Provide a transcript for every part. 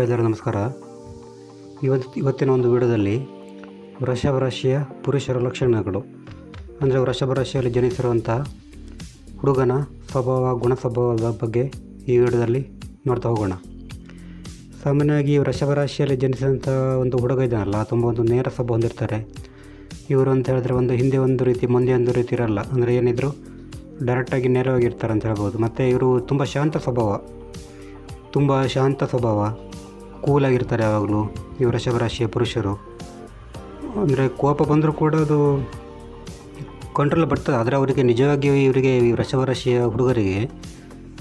ಎಲ್ಲರಿಗೂ ನಮಸ್ಕಾರ. ಇವತ್ತಿನ ಒಂದು ವಿಡಿಯೋದಲ್ಲಿ ವೃಷಭ ರಾಶಿಯ ಪುರುಷರ ಲಕ್ಷಣಗಳು, ಅಂದರೆ ವೃಷಭ ರಾಶಿಯಲ್ಲಿ ಜನಿಸಿರುವಂಥ ಹುಡುಗನ ಗುಣ ಸ್ವಭಾವದ ಬಗ್ಗೆ ಈ ವಿಡಿಯೋದಲ್ಲಿ ನೋಡ್ತಾ ಹೋಗೋಣ. ಸಾಮಾನ್ಯವಾಗಿ ವೃಷಭ ರಾಶಿಯಲ್ಲಿ ಜನಿಸಿದಂಥ ಒಂದು ಹುಡುಗ ಇದನ್ನಲ್ಲ, ತುಂಬ ಒಂದು ನೇರ ಸ್ವಭಾವ ಹೊಂದಿರ್ತಾರೆ. ಇವರು ಅಂತ ಹೇಳಿದ್ರೆ ಹಿಂದೆ ಒಂದು ರೀತಿ ಮುಂದೆ ಒಂದು ರೀತಿ ಇರಲ್ಲ, ಅಂದರೆ ಏನಿದ್ರು ಡೈರೆಕ್ಟಾಗಿ ನೇರವಾಗಿರ್ತಾರೆ ಅಂತ ಹೇಳ್ಬೋದು. ಮತ್ತು ಇವರು ತುಂಬ ಶಾಂತ ಸ್ವಭಾವ, ಕೂಲಾಗಿರ್ತಾರೆ ಯಾವಾಗಲೂ ಈ ವೃಷಭ ರಾಶಿಯ ಪುರುಷರು. ಅಂದರೆ ಕೋಪ ಬಂದರೂ ಕೂಡ ಅದು ಕಂಟ್ರೋಲ್ ಬರ್ತದೆ, ಆದರೆ ಅವರಿಗೆ ನಿಜವಾಗಿ ಈ ವೃಷಭ ರಾಶಿಯ ಹುಡುಗರಿಗೆ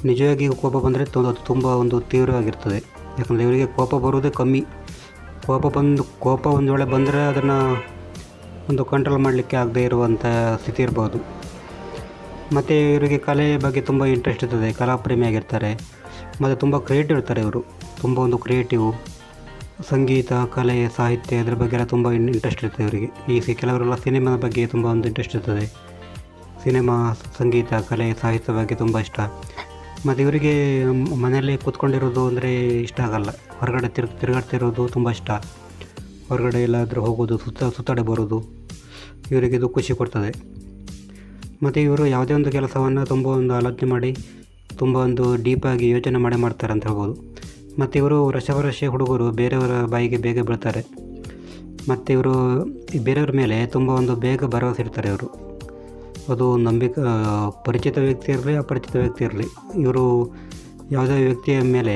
ನಿಜವಾಗಿ ಕೋಪ ಬಂದರೆ ತುಂಬ ಒಂದು ತೀವ್ರವಾಗಿರ್ತದೆ. ಯಾಕಂದರೆ ಇವರಿಗೆ ಕೋಪ ಬರೋದೇ ಕಮ್ಮಿ. ಕೋಪ ಒಂದು ವೇಳೆ ಬಂದರೆ ಅದನ್ನು ಒಂದು ಕಂಟ್ರೋಲ್ ಮಾಡಲಿಕ್ಕೆ ಆಗದೆ ಇರುವಂಥ ಸ್ಥಿತಿ ಇರ್ಬೋದು. ಮತ್ತು ಇವರಿಗೆ ಕಲೆ ಬಗ್ಗೆ ತುಂಬ ಇಂಟ್ರೆಸ್ಟ್ ಇರ್ತದೆ, ಕಲಾಪ್ರೇಮಿಯಾಗಿರ್ತಾರೆ. ಮತ್ತು ತುಂಬ ಕ್ರಿಯೇಟಿವ್ ಇರ್ತಾರೆ ಇವರು, ತುಂಬ ಒಂದು ಕ್ರಿಯೇಟಿವ್. ಸಂಗೀತ, ಕಲೆ, ಸಾಹಿತ್ಯ ಇದ್ರ ಬಗ್ಗೆ ಎಲ್ಲ ತುಂಬ ಇಂಟ್ರೆಸ್ಟ್ ಇರ್ತದೆ ಇವರಿಗೆ. ಕೆಲವರೆಲ್ಲ ಸಿನಿಮಾದ ಬಗ್ಗೆ ತುಂಬ ಒಂದು ಇಂಟ್ರೆಸ್ಟ್ ಇರ್ತದೆ. ಸಿನಿಮಾ, ಸಂಗೀತ, ಕಲೆ, ಸಾಹಿತ್ಯ ಬಗ್ಗೆ ತುಂಬ ಇಷ್ಟ. ಮತ್ತು ಇವರಿಗೆ ಮನೆಯಲ್ಲೇ ಕೂತ್ಕೊಂಡಿರೋದು ಅಂದರೆ ಇಷ್ಟ ಆಗಲ್ಲ. ಹೊರಗಡೆ ತಿರುಗಾಡ್ತಿರೋದು ತುಂಬ ಇಷ್ಟ. ಹೊರಗಡೆ ಎಲ್ಲಾದರೂ ಹೋಗೋದು, ಸುತ್ತಾಡಿ ಬರೋದು ಇವರಿಗೆ ಇದು ಖುಷಿ ಕೊಡ್ತದೆ. ಮತ್ತು ಇವರು ಯಾವುದೇ ಒಂದು ಕೆಲಸವನ್ನು ತುಂಬ ಒಂದು ಆಲೋಚನೆ ಮಾಡಿ ತುಂಬ ಒಂದು ಡೀಪಾಗಿ ಯೋಚನೆ ಮಾಡ್ತಾರೆ ಅಂತ ಹೇಳ್ಬೋದು. ಮತ್ತು ಇವರು ವೃಷಭ ರಾಶಿಯ ಹುಡುಗರು ಬೇರೆಯವರ ಬಾಯಿಗೆ ಬೇಗ ಬೀಳ್ತಾರೆ. ಮತ್ತು ಇವರು ಬೇರೆಯವ್ರ ಮೇಲೆ ತುಂಬ ಒಂದು ಬೇಗ ಭರವಸೆ ಇರ್ತಾರೆ ಇವರು. ಅದು ಪರಿಚಿತ ವ್ಯಕ್ತಿ ಇರಲಿ, ಅಪರಿಚಿತ ವ್ಯಕ್ತಿ ಇರಲಿ, ಇವರು ಯಾವುದೇ ವ್ಯಕ್ತಿಯ ಮೇಲೆ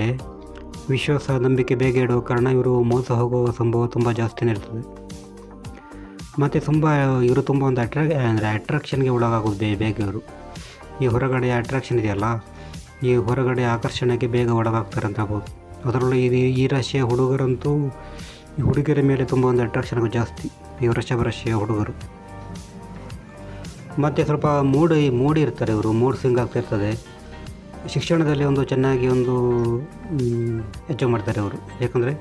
ವಿಶ್ವಾಸ, ನಂಬಿಕೆ ಬೇಗ ಇಡುವ ಕಾರಣ ಇವರು ಮೋಸ ಹೋಗುವ ಸಂಭವ ತುಂಬ ಜಾಸ್ತಿನೇ ಇರ್ತದೆ. ಮತ್ತು ಇವರು ತುಂಬ ಒಂದು ಅಟ್ರಾಕ್ಷನ್ಗೆ ಒಳಗಾಗೋದು ಬೇಗ ಇವರು. ಈ ಹೊರಗಡೆ ಅಟ್ರಾಕ್ಷನ್ ಇದೆಯಲ್ಲ, ಈ ಹೊರಗಡೆ ಆಕರ್ಷಣೆಗೆ ಬೇಗ ಒಳಗಾಗ್ತಾರೆ ಅಂತ ಹೇಳ್ಬೋದು. ಅದರಲ್ಲೂ ಈ ರಾಶಿಯ ಹುಡುಗರಂತೂ ಈ ಹುಡುಗಿಯರ ಮೇಲೆ ತುಂಬ ಒಂದು ಅಟ್ರಾಕ್ಷನ್ ಜಾಸ್ತಿ ಈ ವೃಷಭ ರಾಶಿಯ ಹುಡುಗರು. ಮತ್ತು ಸ್ವಲ್ಪ ಮೂಡಿ ಇರ್ತಾರೆ ಇವರು, ಮೂಡ್ ಸ್ವಿಂಗ್ ಆಗ್ತಿರ್ತದೆ. ಶಿಕ್ಷಣದಲ್ಲಿ ಚೆನ್ನಾಗಿ ಅಚೀವ್ ಮಾಡ್ತಾರೆ ಅವರು. ಯಾಕಂದರೆ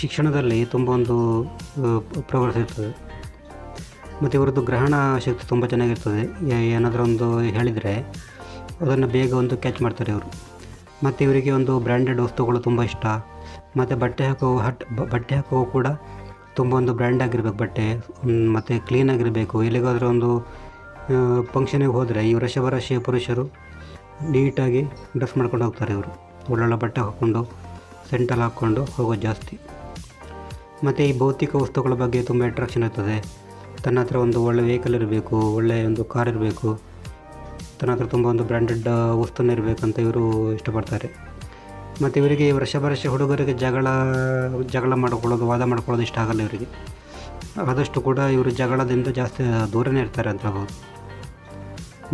ಶಿಕ್ಷಣದಲ್ಲಿ ತುಂಬ ಒಂದು ಪ್ರೋಗ್ರೆಸ್ ಇರ್ತದೆ. ಮತ್ತು ಇವರದ್ದು ಗ್ರಹಣ ಶಕ್ತಿ ತುಂಬ ಚೆನ್ನಾಗಿರ್ತದೆ. ಏನಾದರೂ ಒಂದು ಹೇಳಿದರೆ ಅದನ್ನು ಬೇಗ ಕ್ಯಾಚ್ ಮಾಡ್ತಾರೆ ಇವರು. ಮತ್ತು ಇವರಿಗೆ ಬ್ರ್ಯಾಂಡೆಡ್ ವಸ್ತುಗಳು ತುಂಬ ಇಷ್ಟ. ಮತ್ತು ಬಟ್ಟೆ ಹಾಕುವ ಕೂಡ ತುಂಬ ಬ್ರ್ಯಾಂಡ್ ಆಗಿರಬೇಕು ಬಟ್ಟೆ, ಮತ್ತು ಕ್ಲೀನಾಗಿರಬೇಕು. ಎಲ್ಲಿಗಾದರೂ ಫಂಕ್ಷನಿಗೆ ಹೋದರೆ ಈ ವೃಷಭ ರಾಶಿಯ ಪುರುಷರು ನೀಟಾಗಿ ಡ್ರೆಸ್ ಮಾಡ್ಕೊಂಡು ಹೋಗ್ತಾರೆ ಇವರು. ಒಳ್ಳೊಳ್ಳೆ ಬಟ್ಟೆ ಹಾಕ್ಕೊಂಡು, ಸೆಂಟಲ್ಲಿ ಹಾಕ್ಕೊಂಡು ಹೋಗೋದು ಜಾಸ್ತಿ. ಮತ್ತು ಈ ಭೌತಿಕ ವಸ್ತುಗಳ ಬಗ್ಗೆ ತುಂಬ ಅಟ್ರಾಕ್ಷನ್ ಇರ್ತದೆ. ತನ್ನ ಹತ್ರ ಒಳ್ಳೆ ವೆಹಿಕಲ್ ಇರಬೇಕು, ಒಳ್ಳೆಯ ಕಾರ್ ಇರಬೇಕು, ತನ್ನ ಹತ್ರ ತುಂಬ ಬ್ರ್ಯಾಂಡೆಡ್ ವಸ್ತುನೇ ಇರಬೇಕಂತ ಇವರು ಇಷ್ಟಪಡ್ತಾರೆ. ಮತ್ತು ಇವರಿಗೆ ವೃಷಭ ರಾಶಿ ಹುಡುಗರಿಗೆ ಜಗಳ ಮಾಡ್ಕೊಳ್ಳೋದು, ವಾದ ಮಾಡ್ಕೊಳ್ಳೋದು ಇಷ್ಟ ಆಗಲ್ಲ ಇವರಿಗೆ. ಆದಷ್ಟು ಕೂಡ ಇವರು ಜಗಳದಿಂದ ಜಾಸ್ತಿ ದೂರನೇ ಇರ್ತಾರೆ ಅಂತ ಹೇಳ್ಬೋದು.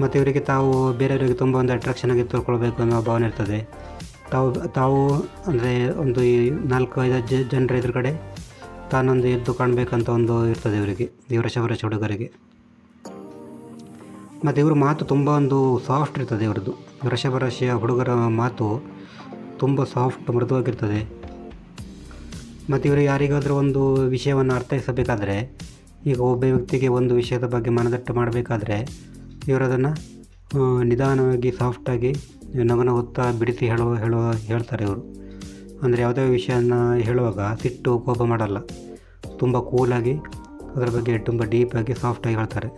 ಮತ್ತು ಇವರಿಗೆ ತಾವು ಬೇರೆಯವರಿಗೆ ತುಂಬ ಅಟ್ರಾಕ್ಷನ್ ಆಗಿ ತೋರ್ಕೊಳ್ಬೇಕು ಅನ್ನೋ ಭಾವನೆ ಇರ್ತದೆ. ತಾವು ಅಂದರೆ 4-5 ಜನರ ಎದುರುಗಡೆ ತಾನೊಂದು ಎದ್ದು ಕಾಣಬೇಕಂತ ಇರ್ತದೆ ಇವರಿಗೆ, ಈ ವೃಷಭ ರಾಶಿ ಹುಡುಗರಿಗೆ. ಮತ್ತು ಇವ್ರ ಮಾತು ತುಂಬ ಸಾಫ್ಟ್ ಇರ್ತದೆ ಇವ್ರದ್ದು. ವೃಷಭ ರಾಶಿಯ ಹುಡುಗರ ಮಾತು ತುಂಬ ಸಾಫ್ಟ್, ಮೃದುವಾಗಿರ್ತದೆ. ಮತ್ತು ಇವರು ಯಾರಿಗಾದರೂ ಒಂದು ವಿಷಯವನ್ನು ಅರ್ಥೈಸಬೇಕಾದ್ರೆ, ಈಗ ಒಬ್ಬ ವ್ಯಕ್ತಿಗೆ ಒಂದು ವಿಷಯದ ಬಗ್ಗೆ ಮನದಟ್ಟು ಮಾಡಬೇಕಾದ್ರೆ ಇವರು ಅದನ್ನು ನಿಧಾನವಾಗಿ, ಸಾಫ್ಟಾಗಿ, ನಗುತ್ತಾ ಬಿಡಿಸಿ ಹೇಳ್ತಾರೆ ಇವರು. ಅಂದರೆ ಯಾವುದೇ ವಿಷಯನ ಹೇಳುವಾಗ ಸಿಟ್ಟು, ಕೋಪ ಮಾಡಲ್ಲ. ತುಂಬ ಕೂಲಾಗಿ ಅದರ ಬಗ್ಗೆ ತುಂಬ ಡೀಪಾಗಿ, ಸಾಫ್ಟಾಗಿ ಹೇಳ್ತಾರೆ.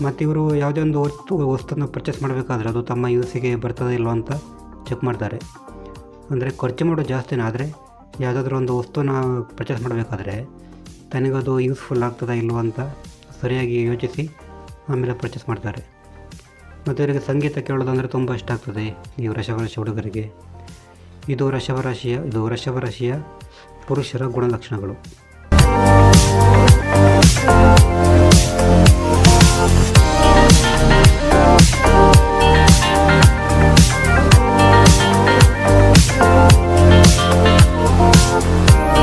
ಮತ್ತು ಇವರು ಯಾವುದೇ ಒಂದು ವಸ್ತುನ ಪರ್ಚೇಸ್ ಮಾಡಬೇಕಾದ್ರೆ ಅದು ತಮ್ಮ ಯೂಸಿಗೆ ಬರ್ತದೆ ಇಲ್ಲೋ ಅಂತ ಚೆಕ್ ಮಾಡ್ತಾರೆ. ಅಂದರೆ ಖರ್ಚು ಮಾಡೋದು ಜಾಸ್ತಿನೇ, ಆದರೆ ಯಾವುದಾದ್ರೂ ಒಂದು ವಸ್ತುನ ಪರ್ಚೇಸ್ ಮಾಡಬೇಕಾದ್ರೆ ತನಗದು ಯೂಸ್ಫುಲ್ ಆಗ್ತದಾ ಇಲ್ವೋ ಅಂತ ಸರಿಯಾಗಿ ಯೋಚಿಸಿ ಆಮೇಲೆ ಪರ್ಚೇಸ್ ಮಾಡ್ತಾರೆ. ಮತ್ತು ಇವರಿಗೆ ಸಂಗೀತ ಕೇಳೋದಂದರೆ ತುಂಬ ಇಷ್ಟ ಆಗ್ತದೆ ಈ ವೃಷಭ ರಾಶಿ ಹುಡುಗರಿಗೆ. ಇದು ವೃಷಭ ರಾಶಿಯ ಪುರುಷರ ಗುಣಲಕ್ಷಣಗಳು.